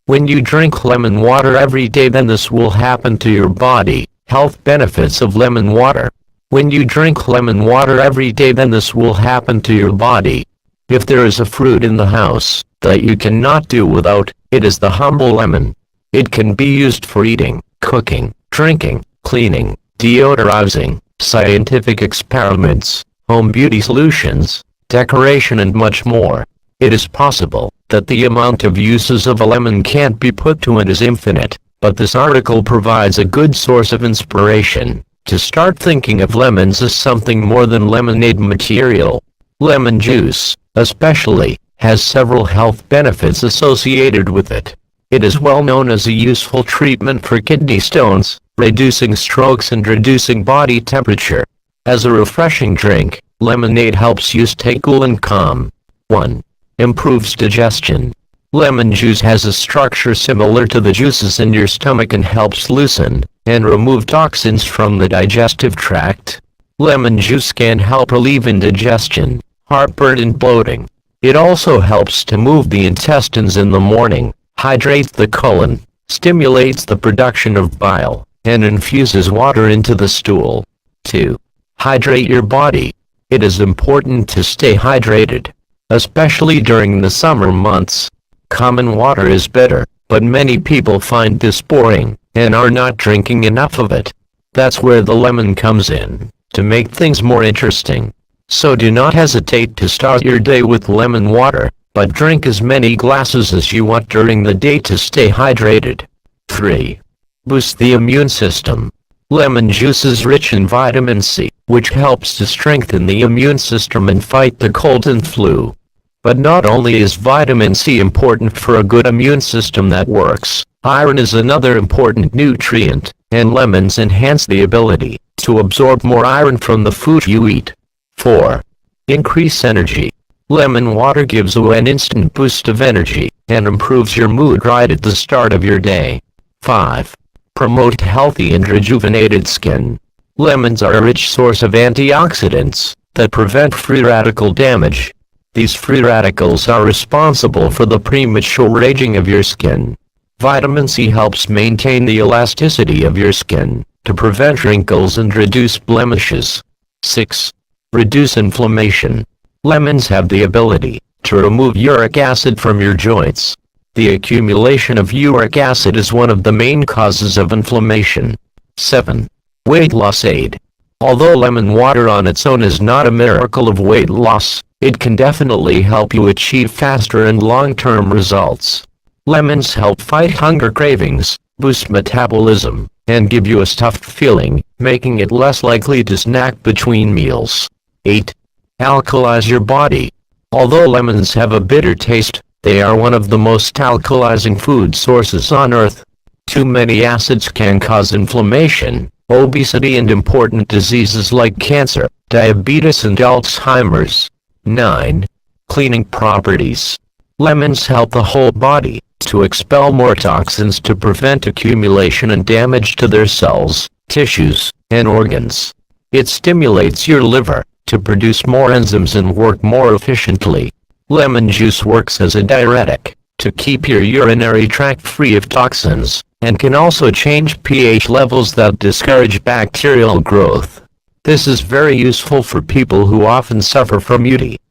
When you drink lemon water every day, then this will happen to your body. Health benefits of lemon water. When you drink lemon water every day, then this will happen to your body. If there is a fruit in the house that you cannot do without, it is the humble lemon. It can be used for eating, cooking, drinking, cleaning, deodorizing, scientific experiments, home beauty solutions, decoration, and much more. It is possible that the amount of uses of a lemon can't be put to and is infinite, but this article provides a good source of inspiration to start thinking of lemons as something more than lemonade material. Lemon juice, especially, has several health benefits associated with it. It is well known as a useful treatment for kidney stones, reducing strokes and reducing body temperature. As a refreshing drink, lemonade helps you stay cool and calm. 1. Improves digestion. Lemon juice has a structure similar to the juices in your stomach and helps loosen and remove toxins from the digestive tract. Lemon juice can help relieve indigestion, heartburn, and bloating. It also helps to move the intestines in the morning, hydrates the colon, stimulates the production of bile, and infuses water into the stool. 2. Hydrate your body. It is important to stay hydrated, especially during the summer months. Common water is better, but many people find this boring and are not drinking enough of it. That's where the lemon comes in, to make things more interesting. So do not hesitate to start your day with lemon water, but drink as many glasses as you want during the day to stay hydrated. 3. Boost the immune system. Lemon juice is rich in vitamin C, which helps to strengthen the immune system and fight the cold and flu. But not only is vitamin C important for a good immune system that works, iron is another important nutrient, and lemons enhance the ability to absorb more iron from the food you eat. 4. Increase energy. Lemon water gives you an instant boost of energy and improves your mood right at the start of your day. 5. Promote healthy and rejuvenated skin. Lemons are a rich source of antioxidants that prevent free radical damage. These free radicals are responsible for the premature aging of your skin. Vitamin C helps maintain the elasticity of your skin to prevent wrinkles and reduce blemishes. 6. Reduce inflammation. Lemons have the ability to remove uric acid from your joints. The accumulation of uric acid is one of the main causes of inflammation. 7. Weight loss aid. Although lemon water on its own is not a miracle of weight loss, it can definitely help you achieve faster and long-term results. Lemons help fight hunger cravings, boost metabolism, and give you a stuffed feeling, making it less likely to snack between meals. 8. Alkalize your body. Although lemons have a bitter taste, they are one of the most alkalizing food sources on Earth. Too many acids can cause inflammation, obesity, and important diseases like cancer, diabetes, and Alzheimer's. 9. Cleaning properties. Lemons help the whole body to expel more toxins to prevent accumulation and damage to their cells, tissues, and organs. It stimulates your liver to produce more enzymes and work more efficiently. Lemon juice works as a diuretic to keep your urinary tract free of toxins, and can also change pH levels that discourage bacterial growth. This is very useful for people who often suffer from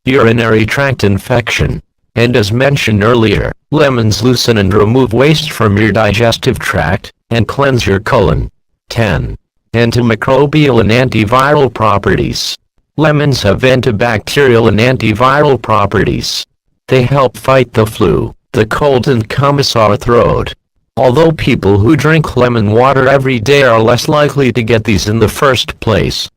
urinary tract infection. And as mentioned earlier, lemons loosen and remove waste from your digestive tract, and cleanse your colon. 10. Antimicrobial and antiviral properties. Lemons have antibacterial and antiviral properties. They help fight the flu, the cold, and calm a sore throat. Although people who drink lemon water every day are less likely to get these in the first place,